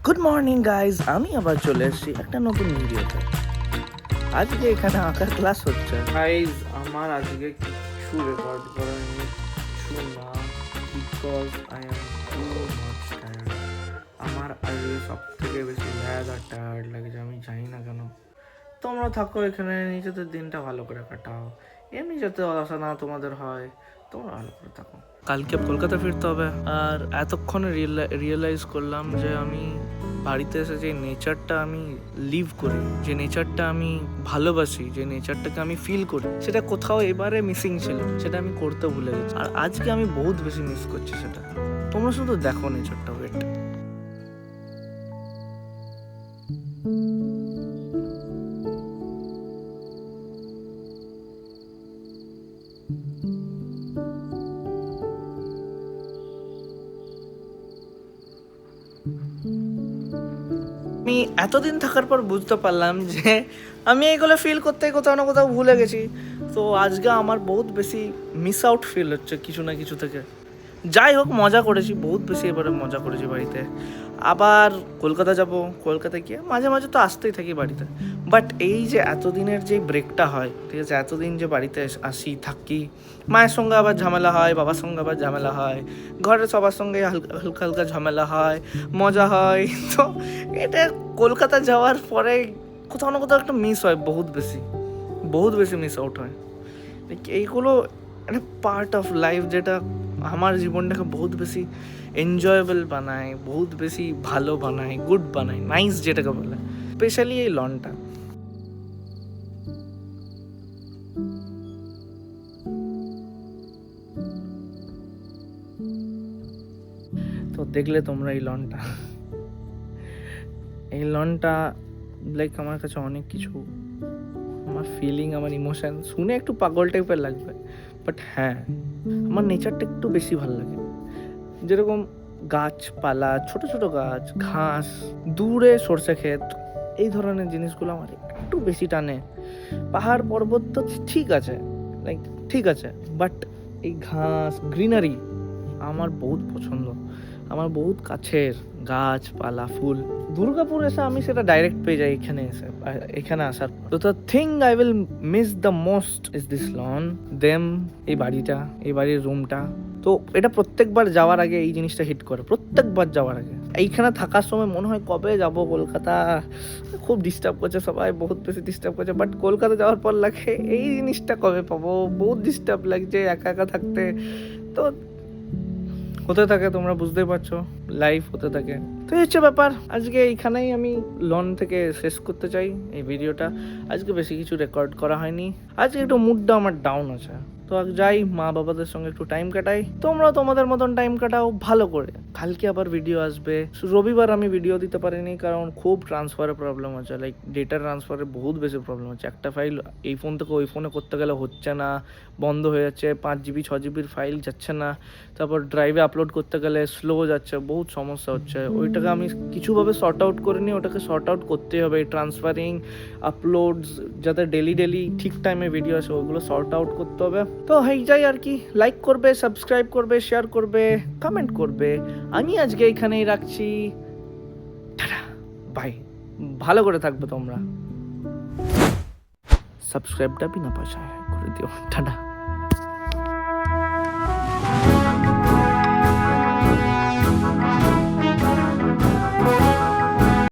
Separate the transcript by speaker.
Speaker 1: Good morning guys, আমি আবার চলে এসেছি একটা নতুন ভিডিওতে। আজকে এখানে আঁকার ক্লাস হচ্ছে। গাইজ আমার আজকে কিছু রেকর্ড করার কিছু না, because I am too much tired. আমার আজকে সব থেকে বেশি টায়ার্ড লাগছে, আমি জানি না কেন। তোমরা থাকো এখানে, নিজেদের দিনটা ভালো করে কাটাও, এমনি যাতে আশা না তোমাদের হয়, তোমরা ভালো করে থাকো। কালকে কলকাতা ফিরতে হবে, আর এতক্ষণে রিয়েলাইজ করলাম যে আমি বাড়িতে এসে যে নেচারটা আমি লিভ করি, যে নেচারটা আমি ভালোবাসি, যে নেচারটাকে আমি ফিল করি, সেটা কোথাও এবারে মিসিং ছিল, সেটা আমি করতে ভুলে গেছি। আর আজকে আমি বহুত বেশি মিস করছি সেটা। তোমরা শুধু দেখো নেচারটা, ওয়েট। আমি এতদিন থাকার পর বুঝতে পারলাম যে আমি এগুলো ফিল করতে কোথাও না কোথাও ভুলে গেছি। তো আজকে আমার বহুত বেশি মিস আউট ফিল হচ্ছে কিছু না কিছু থেকে। যাই হোক, মজা করেছি, বহুত বেশি এবারে মজা করেছি বাড়িতে। আবার কলকাতা যাব, কলকাতায় গিয়ে মাঝে মাঝে তো আসতেই থাকি বাড়িতে। বাট এই যে এতদিনের যে ব্রেকটা হয়, ঠিক আছে, এতদিন যে বাড়িতে আসি থাকি, মায়ের সঙ্গে আবার ঝামেলা হয়, বাবার সঙ্গে আবার ঝামেলা হয়, ঘরের সবার সঙ্গে হালকা হালকা হালকা ঝামেলা হয়, মজা হয়। তো এটা কলকাতা যাওয়ার পরে কোথাও না কোথাও একটা মিস হয়, বহুত বেশি মিস আউট হয়। এইগুলো একটা পার্ট অফ লাইফ, যেটা আমার জীবনটাকে বহুত বেশি এনজয়েবল বানায়, বহুত বেশি ভালো বানায়, গুড বানায়, নাইস যেটাকে বলে, স্পেশালি এই লনটা। তো দেখলে তোমরা এই লনটা লাইক আমার কাছে অনেক কিছু, আমার ফিলিং, আমার ইমোশন শুনে একটু পাগল টাইপের লাগবে, বাট হ্যাঁ, আমার নেচারটা একটু বেশি ভালো লাগে। যেরকম গাছপালা, ছোট ছোট গাছ, ঘাস, দূরে সরষে ক্ষেত, এই ধরনের জিনিসগুলো আমার একটু বেশি টানে। পাহাড় পর্বত তো ঠিক আছে, লাইক ঠিক আছে, বাট এই ঘাস, গ্রিনারি আমার বহুত পছন্দ। আমার বহুত কাছের গাছপালা, ফুল। দুর্গাপুর এসে আমি সেটা ডাইরেক্ট পেয়ে যাই এখানে আসার পর। তো the thing I will miss the most is this loan, এই বাড়িটা, এই বাড়ির রুমটা। তো এটা প্রত্যেকবার যাওয়ার আগে এই জিনিসটা হিট করে, প্রত্যেকবার যাওয়ার আগে। এইখানে থাকার সময় মনে হয় কবে যাব কলকাতা, খুব ডিস্টার্ব করছে সবাই, বহুত বেশি ডিস্টার্ব করছে। বাট কলকাতা যাওয়ার পর লাগে এই জিনিসটা কবে পাবো, বহুত ডিস্টার্ব লাগছে একা একা থাকতে। তো হতে থাকে, তোমরা বুঝতেই পারছো, লাইফ হতে থাকে। তো এই হচ্ছে ব্যাপার। আজকে এইখানেই আমি লন থেকে শেষ করতে চাই এই ভিডিওটা। আজকে বেশি কিছু রেকর্ড করা হয়নি, আজকে একটু মুডটা আমার ডাউন আছে। তো যাই, মা বাবাদের সঙ্গে একটু টাইম কাটাই, তোমরা তোমাদের মতন টাইম কাটাও ভালো করে। কালকে আবার ভিডিও আসবে। রবিবার আমি ভিডিও দিতে পারিনি কারণ খুব ট্রান্সফারের প্রবলেম হচ্ছে, লাইক ডেটা ট্রান্সফারের বহুত বেশি প্রবলেম হচ্ছে। একটা ফাইল এই ফোন থেকে ওই ফোনে করতে গেলে হচ্ছে না, বন্ধ হয়ে যাচ্ছে, 5 GB 6 GB ফাইল যাচ্ছে না। তারপর ড্রাইভে আপলোড করতে গেলে স্লো যাচ্ছে, বহুত সমস্যা হচ্ছে। ওইটাকে আমি কিছুভাবে শর্ট আউট করে নিই, ওটাকে শর্ট আউট করতেই হবে। ট্রান্সফারিং, আপলোডস, যাতে ডেলি ঠিক টাইমে ভিডিও আসে, ওগুলো শর্ট আউট করতে হবে। তো যাই আর কি, লাইক করবে, সাবস্ক্রাইব করবে, শেয়ার করবে, কমেন্ট করবে। আমি আজকে এইখানেই রাখছি, বাই। ভালো করে থাকবে তোমরা, সাবস্ক্রাইবটা বিনা পয়সায় করে দিও। টাটা।